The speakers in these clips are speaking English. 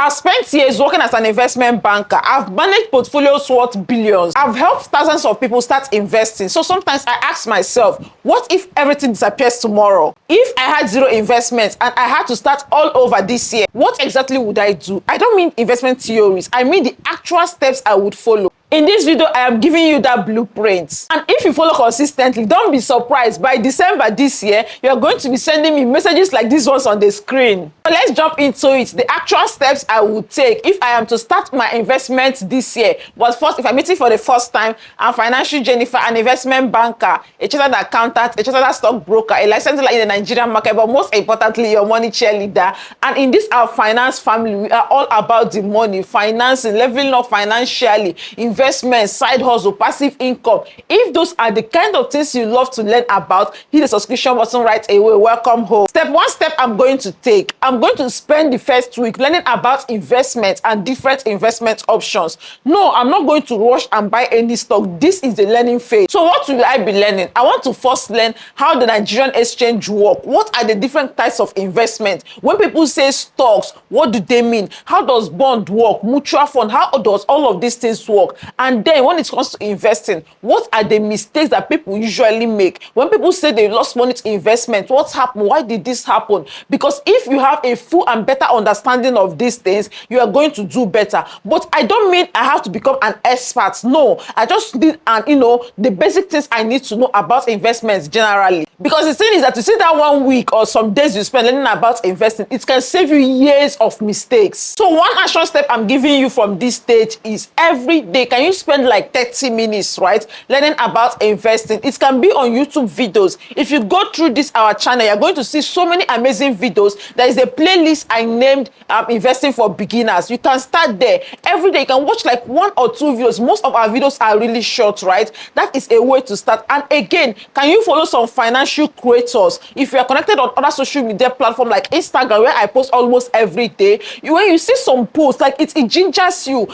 I've spent years working as an investment banker. I've managed portfolios worth billions. I've helped thousands of people start investing. So sometimes I ask myself, what if everything disappears tomorrow? If I had zero investments and I had to start all over this year, what exactly would I do? I don't mean investment theories. I mean the actual steps I would follow. In this video, I am giving you that blueprint. And if you follow consistently, don't be surprised. By December this year, you're going to be sending me messages like these ones on the screen. So let's jump into it. The actual steps I would take if I am to start my investments this year. But first, if I'm meeting for the first time, I'm Financial Jennifer, an investment banker, a chartered accountant, a chartered stockbroker, a licensed in the Nigerian market, but most importantly, your money cheerleader. And in this our finance family, we are all about the money, financing, leveling up financially, investment, side hustle, passive income. If those are the kind of things you love to learn about, hit the subscription button right away. Welcome home. One step I'm going to take. I'm going to spend the first week learning about investment and different investment options. No, I'm not going to rush and buy any stock. This is the learning phase. So what will I be learning? I want to first learn how the Nigerian exchange works. What are the different types of investment? When people say stocks, what do they mean? How does bond work? Mutual fund, how does all of these things work? And then when it comes to investing, what are the mistakes that people usually make? When people say they lost money to investment, what's happened? Why did this happen? Because if you have a full and better understanding of these things, you are going to do better. But I don't mean I have to become an expert. No, I just need the basic things I need to know about investments generally. Because the thing is that you see that 1 week or some days you spend learning about investing, it can save you years of mistakes. So one action step I'm giving you from this stage is every day, can you spend like 30 minutes, right, learning about investing? It can be on YouTube videos. If you go through this our channel, you're going to see so many amazing videos. There is a playlist I named Investing for Beginners. You can start there. Every day you can watch like 1 or 2 videos. Most of our videos are really short, right? That is a way to start. And again, can you follow some financial creators? If you are connected on other social media platforms like Instagram, where I post almost every day, when you see some posts, like it gingers you.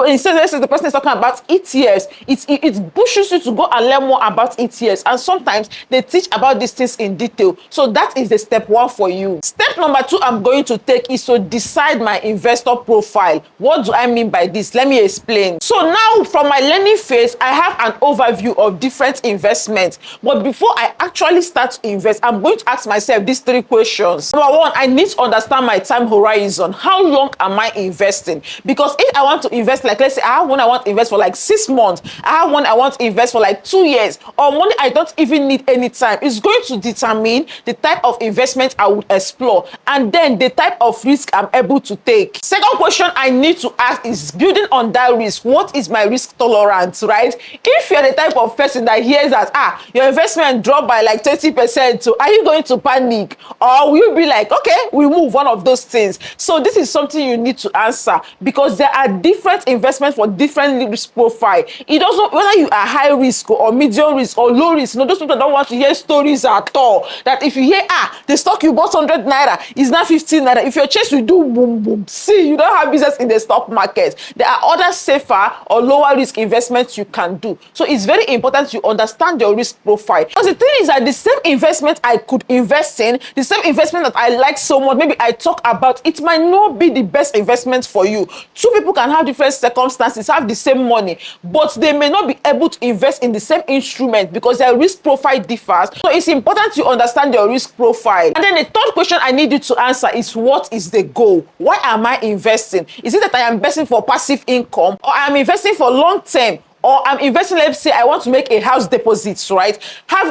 Instead of the person is talking about ETFs, it pushes you to go and learn more about ETFs. And sometimes they teach about these things in detail. So that is the step 1 for you. Step number 2 I'm going to take is to decide my investor profile. What do I mean by this? Let me explain. So now from my learning phase, I have an overview of different investments. But before I actually start to invest, I'm going to ask myself these 3 questions. Number 1, I need to understand my time horizon. How long am I investing? Because if I want to invest, like let's say I have one I want to invest for like 6 months, I have one I want to invest for like 2 years, or money I don't even need any time, it's going to determine the type of investment I would explore and then the type of risk I'm able to take. Second question I need to ask is, building on that risk, what is my risk tolerance, right? If you're the type of person that hears that your investment dropped by like 30%, so are you going to panic, or will you be like, okay, we move, one of those things? So this is something you need to answer, because there are different investments for different risk profile. It doesn't whether you are high risk or medium risk or low risk. Those people don't want to hear stories at all. That if you hear the stock you bought 100 naira is now 15 naira, if your chase will do boom boom, see, you don't have business in the stock market. There are other safer or lower risk investments you can do. So it's very important you understand your risk profile. Because the thing is that the same investment I could invest in, the same investment that I like so much, maybe I talk about, it might not be the best investment for you. 2 people can have different circumstances, have the same money, but they may not be able to invest in the same instrument because their risk profile differs. So it's important you understand your risk profile. And then the third question I need you to answer is, what is the goal? Why am I investing? Is it that I am investing for passive income, or I am investing for long term, or I'm investing, let's say I want to make a house deposit, right?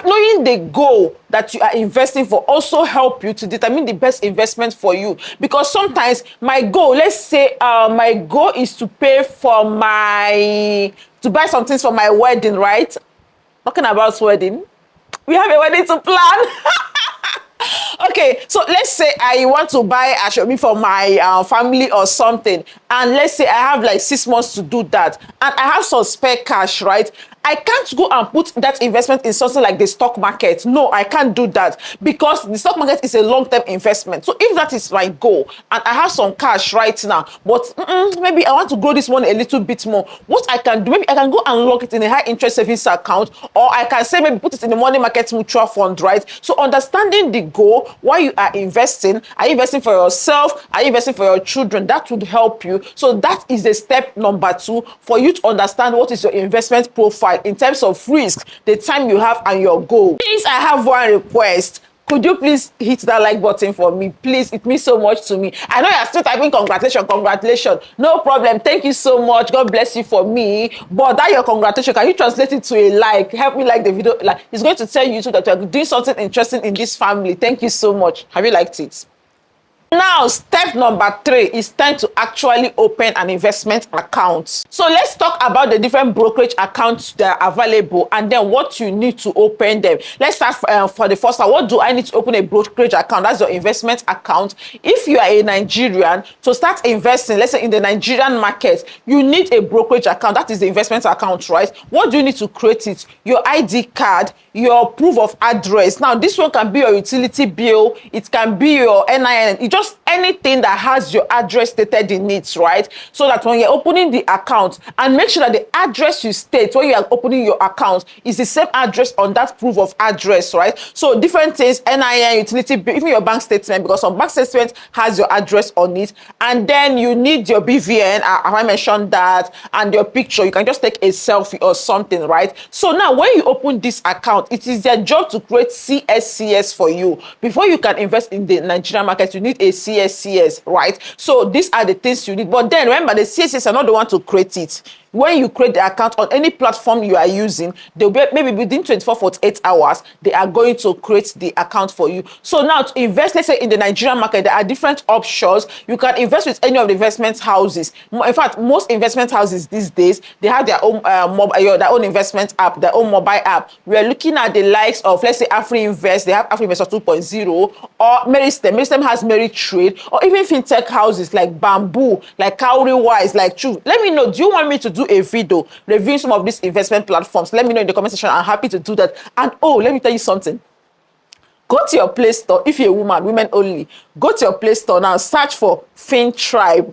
Knowing the goal that you are investing for also help you to determine the best investment for you. Because sometimes my goal, let's say my goal is to pay for to buy some things for my wedding, right? Talking about wedding, we have a wedding to plan. Okay, so let's say I want to buy a shopping for my family or something, and let's say I have like 6 months to do that, and I have some spare cash, right? I can't go and put that investment in something like the stock market. No, I can't do that because the stock market is a long-term investment. So if that is my goal and I have some cash right now, but maybe I want to grow this money a little bit more, what I can do, maybe I can go and lock it in a high interest savings account, or I can say maybe put it in the money market mutual fund, right? So understanding the goal, why you are investing, are you investing for yourself, are you investing for your children? That would help you. So that is the step number 2 for you to understand what is your investment profile in terms of risk, the time you have, and your goal. Please, I have one request. Could you please hit that like button for me? Please, it means so much to me. I know you're still typing congratulations. No problem. Thank you so much. God bless you for me. But that your congratulation, can you translate it to a like? Help me like the video. Like, it's going to tell you too that you're doing something interesting in this family. Thank you so much. Have you liked it? Now, step number 3 is time to actually open an investment account. So let's talk about the different brokerage accounts that are available and then what you need to open them. Let's start for the first one. What do I need to open a brokerage account? That's your investment account. If you are a Nigerian, to start investing, let's say in the Nigerian market, you need a brokerage account. That is the investment account, right? What do you need to create it? Your ID card, your proof of address. Now, this one can be your utility bill. It can be your NIN. It just anything that has your address stated in it, right? So that when you're opening the account, and make sure that the address you state when you are opening your account is the same address on that proof of address, right? So different things, NIN, utility bill, even your bank statement, because some bank statement has your address on it. And then you need your BVN, have I mentioned that, and your picture. You can just take a selfie or something, right? So now when you open this account, it is their job to create CSCS for you. Before you can invest in the Nigerian market, you need a CSCS, right? So these are the things you need. But then remember, the CSCS are not the one to create it. When you create the account on any platform you are using, they'll be maybe within 24-48 hours, they are going to create the account for you. So now to invest, let's say in the Nigerian market, there are different options. You can invest with any of the investment houses. In fact, most investment houses these days, they have their own their own investment app, their own mobile app. We are looking at the likes of, let's say, AfriInvest. They have AfriInvest 2.0, or Meristem. Meristem has Meritrade, or even fintech houses like Bamboo, like Cowrywise, like True. Let me know, do you want me to do a video reviewing some of these investment platforms? Let me know in the comment section. I'm happy to do that. And oh, let me tell you something. Go to your Play Store. If you're a woman, women only, go to your Play Store now, search for FinTribe.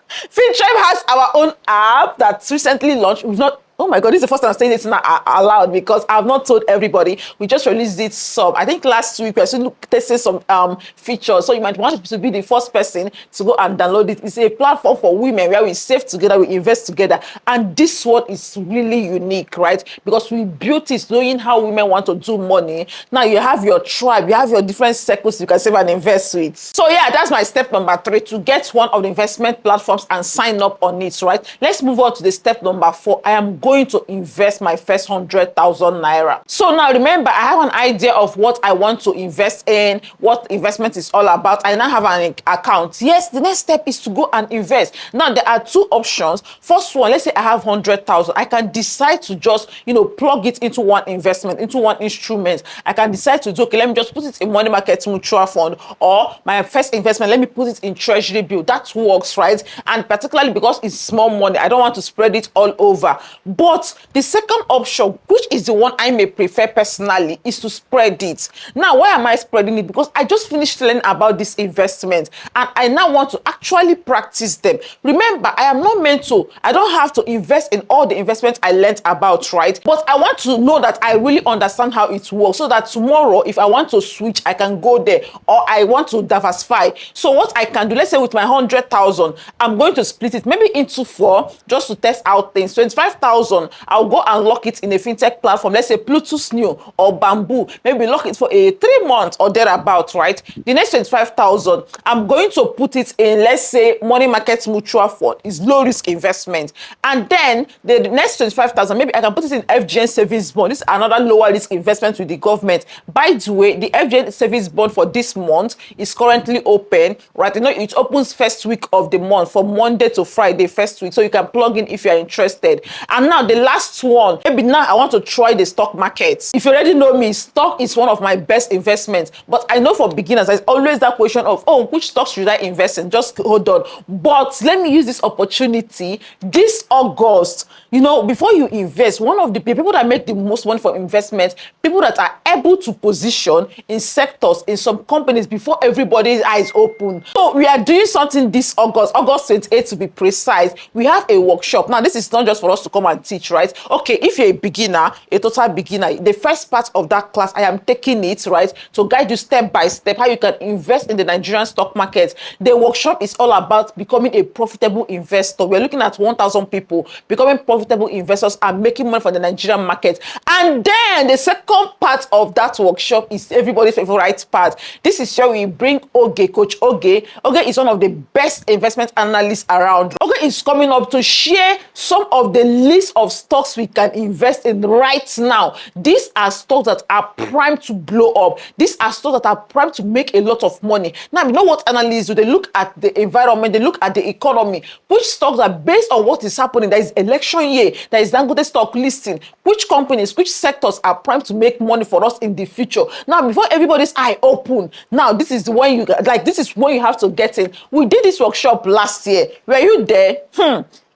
FinTribe has our own app that's recently launched. We've not, oh my God, this is the first time I'm saying this aloud because I've not told everybody. We just released it I think last week. We're still testing some features. So you might want to be the first person to go and download it. It's a platform for women where we save together, we invest together. And this one is really unique, right? Because we built it knowing how women want to do money. Now you have your tribe, you have your different circles you can save and invest with. So yeah, that's my step number 3, to get one of the investment platforms and sign up on it, right? Let's move on to the step number 4. I am going to invest my first 100,000 naira. So now remember, I have an idea of what I want to invest in, what investment is all about. I now have an account. Yes, the next step is to go and invest. Now there are 2 options. First one, let's say I have 100,000. I can decide to just, plug it into one investment, into one instrument. I can decide to do, okay, let me just put it in money market mutual fund, or my first investment, let me put it in treasury bill. That works, right? And particularly because it's small money, I don't want to spread it all over. But the second option, which is the one I may prefer personally, is to spread it. Now, why am I spreading it? Because I just finished learning about this investment and I now want to actually practice them. Remember, I am not meant to, I don't have to invest in all the investments I learned about, right? But I want to know that I really understand how it works so that tomorrow, if I want to switch, I can go there, or I want to diversify. So what I can do, let's say with my 100,000, I'm going to split it maybe into 4 just to test out things. 25,000, I'll go and lock it in a fintech platform, let's say Plutus New or Bamboo, maybe lock it for a 3 months or thereabout, right? The next 25,000, I'm going to put it in, let's say, money market mutual fund. It's low risk investment. And then the next 25,000, maybe I can put it in FGN savings bond. This is another lower risk investment with the government. By the way, the FGN savings bond for this month is currently open, right? It opens first week of the month, from Monday to Friday, first week. So you can plug in if you're interested. And now the last one, maybe now I want to try the stock market. If you already know me, stock is one of my best investments. But I know for beginners, there's always that question of, oh, which stocks should I invest in? Just hold on. But let me use this opportunity this August. You know, before you invest, one of the people that make the most money for investment, people that are able to position in sectors, in some companies before everybody's eyes open. So we are doing something this August 28th to be precise. We have a workshop. Now, this is not just for us to come and teach, right? Okay, if you're a beginner, a total beginner, the first part of that class, I am taking it, right, to guide you step by step how you can invest in the Nigerian stock market. The workshop is all about becoming a profitable investor. We're looking at 1,000 people becoming profitable investors and making money for the Nigerian market. And then the second part of that workshop is everybody's favorite part. This is where we bring Oge, Coach Oge. Oge is one of the best investment analysts around. Oge is coming up to share some of the list of stocks we can invest in right now. These are stocks that are primed to blow up. These are stocks that are primed to make a lot of money. Now, you know what analysts do? They look at the environment, they look at the economy. Which stocks are based on what is happening? There is election year, there is Dangote stock listing. Which companies, which sectors are primed to make money for us in the future? Now, before everybody's eye open, now this is when you have to get in. We did this workshop last year. Were you there?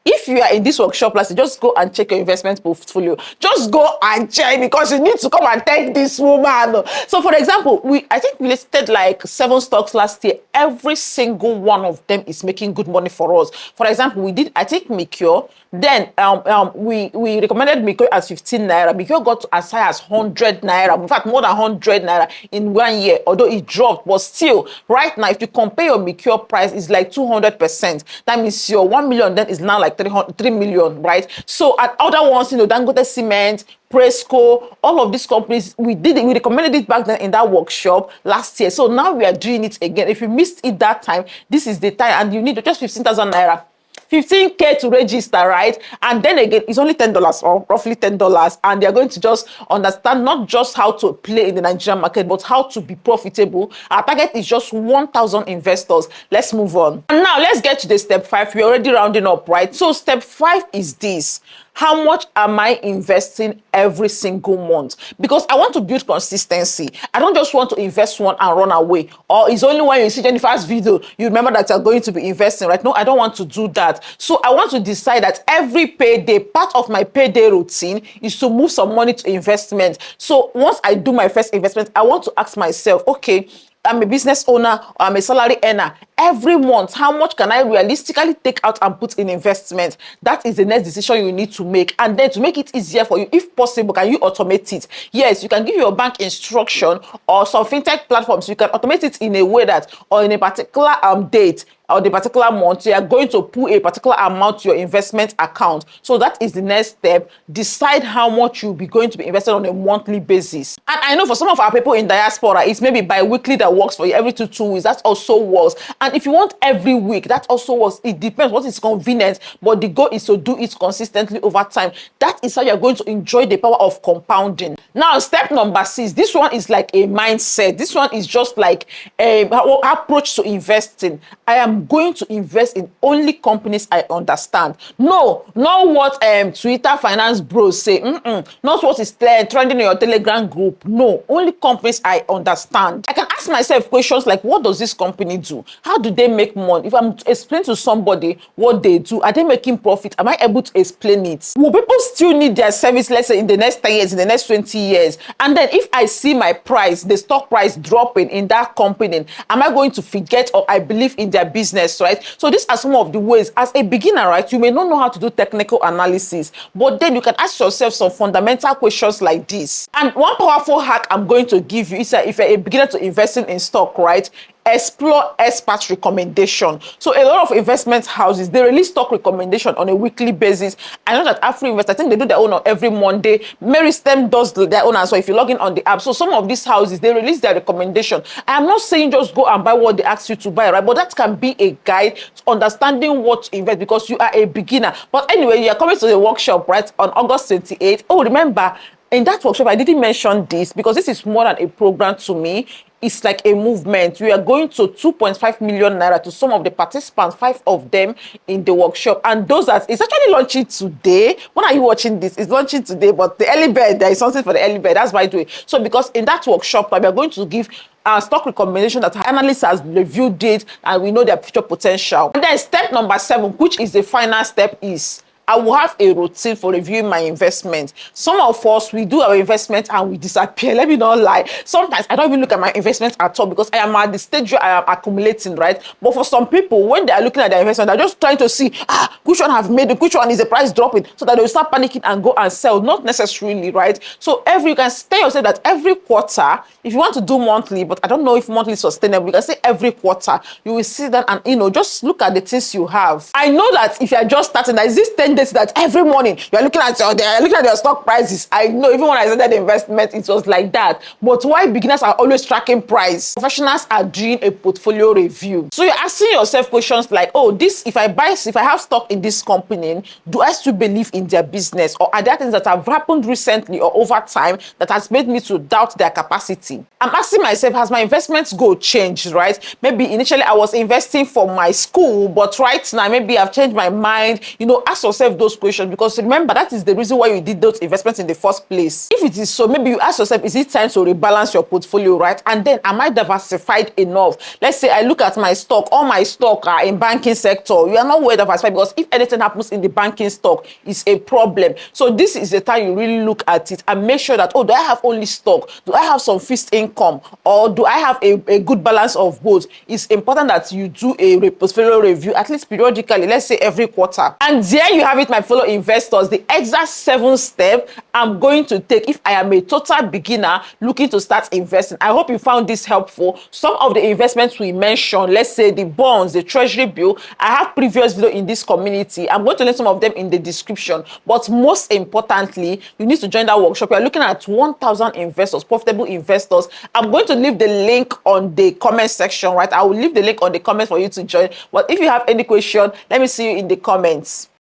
If you are in this workshop last year, just go and check your investment portfolio. Just go and check, because you need to come and thank this woman. So, for example, I think we listed like 7 stocks last year. Every single one of them is making good money for us. For example, we did, I think, Mikio. Then we recommended Mikio as 15 naira. Mikio got as high as 100 naira. In fact, more than 100 naira in 1 year. Although it dropped, but still, right now, if you compare your Mikio price, it's like 200%. That means your 1 million then is now like 3 million, right? So at other ones, you know, Dangote Cement, Presco, all of these companies, we recommended it back then in that workshop last year. So now we are doing it again. If you missed it that time, this is the time, and you need just 15,000 naira. 15K to register, right? And then again, it's only $10 or roughly $10, and they're going to just understand not just how to play in the Nigerian market, but how to be profitable. Our target is just 1,000 investors. Let's move on. And now let's get to the step 5. We're already rounding up, right? So step 5 is this. How much am I investing every single month? Because I want to build consistency. I don't just want to invest one and run away. Or it's only when you see Jennifer's video, you remember that you're going to be investing, right? No, I don't want to do that. So I want to decide that every payday, part of my payday routine is to move some money to investment. So once I do my first investment, I want to ask myself, okay, I'm a business owner, or I'm a salary earner. Every month, how much can I realistically take out and put in investment? That is the next decision you need to make. And then to make it easier for you, if possible, can you automate it? Yes, you can give your bank instruction, or some fintech platforms, you can automate it in a way that, or in a particular date, or the particular month, you are going to put a particular amount to your investment account. So that is the next step. Decide how much you'll be going to be invested on a monthly basis. And I know for some of our people in diaspora, it's maybe bi-weekly that works for you, every 2 weeks. That also works. And if you want every week, that also works. It depends what is convenient, but the goal is to do it consistently over time. That is how you're going to enjoy the power of compounding. Now, step number 6. This one is like a mindset. This one is just like a approach to investing. I am going to invest in only companies I understand. No, not what Twitter finance bros say. Not what is trending in your Telegram group. No, only companies I understand. I can ask myself questions like, what does this company do? How do they make money? If I'm to explain to somebody what they do, are they making profit? Am I able to explain it? Will people still need their service, let's say in the next 10 years, in the next 20 years? And then if I see my price, the stock price dropping in that company, am I going to forget, or I believe in their business, right? So these are some of the ways. As a beginner, right, you may not know how to do technical analysis, but then you can ask yourself some fundamental questions like this. And one powerful hack I'm going to give you is that if you're a beginner to investing in stock, right, explore expert recommendation. So a lot of investment houses, they release stock recommendation on a weekly basis. I know that AfriInvest, I think they do their own on every Monday. Mary Stem does their own as well if you log in on the app. So some of these houses, they release their recommendation. I am not saying just go and buy what they ask you to buy, right? But that can be a guide to understanding what to invest, because you are a beginner. But anyway, you are coming to the workshop, right, on August 28th. Oh, remember, in that workshop, I didn't mention this because this is more than a program to me. is like a movement. We are going to 2.5 million naira to some of the participants, 5 of them in the workshop. And those that it's actually launching today. When are you watching this? It's launching today, but the early bird, there is something for the early bird. That's why I do it. So because in that workshop, we are going to give stock recommendation that analysts has reviewed it and we know their future potential. And then step number 7, which is the final step, is I will have a routine for reviewing my investment. Some of us, we do our investment and we disappear. Let me not lie. Sometimes I don't even look at my investments at all because I am at the stage where I am accumulating, right? But for some people, when they are looking at their investment, they're just trying to see, which one have made it, which one is the price dropping, so that they will start panicking and go and sell. Not necessarily, right? So you can tell yourself that every quarter, if you want to do monthly, but I don't know if monthly is sustainable, you can say every quarter, you will see that and, just look at the things you have. I know that if you are just starting, there is this tendency that every morning you're looking at your stock prices. I know even when I started the investment, it was like that. But why beginners are always tracking price? Professionals are doing a portfolio review. So you're asking yourself questions like, if I have stock in this company, do I still believe in their business? Or are there things that have happened recently or over time that has made me to doubt their capacity? I'm asking myself, has my investment goal changed, right? Maybe initially I was investing for my school, but right now maybe I've changed my mind. Ask yourself those questions, because remember, that is the reason why you did those investments in the first place. If it is so, maybe you ask yourself, is it time to rebalance your portfolio, right? And then, am I diversified enough? Let's say I look at my stock, all my stock are in banking sector. You are not well diversified, because if anything happens in the banking stock, it's a problem. So this is the time you really look at it and make sure that, do I have only stock? Do I have some fixed income? Or do I have a good balance of both? It's important that you do a portfolio review, at least periodically, let's say every quarter. And there you have it, my fellow investors, the exact 7 steps I'm going to take if I am a total beginner looking to start investing. I hope you found this helpful. Some of the investments we mentioned, let's say the bonds, the treasury bill, I have previous video in this community. I'm going to link some of them in the description. But most importantly, you need to join that workshop. We are looking at 1,000 investors, profitable investors. I'm going to leave the link on the comment section, right? I will leave the link on the comments for you to join. But if you have any question, let me see you in the comments.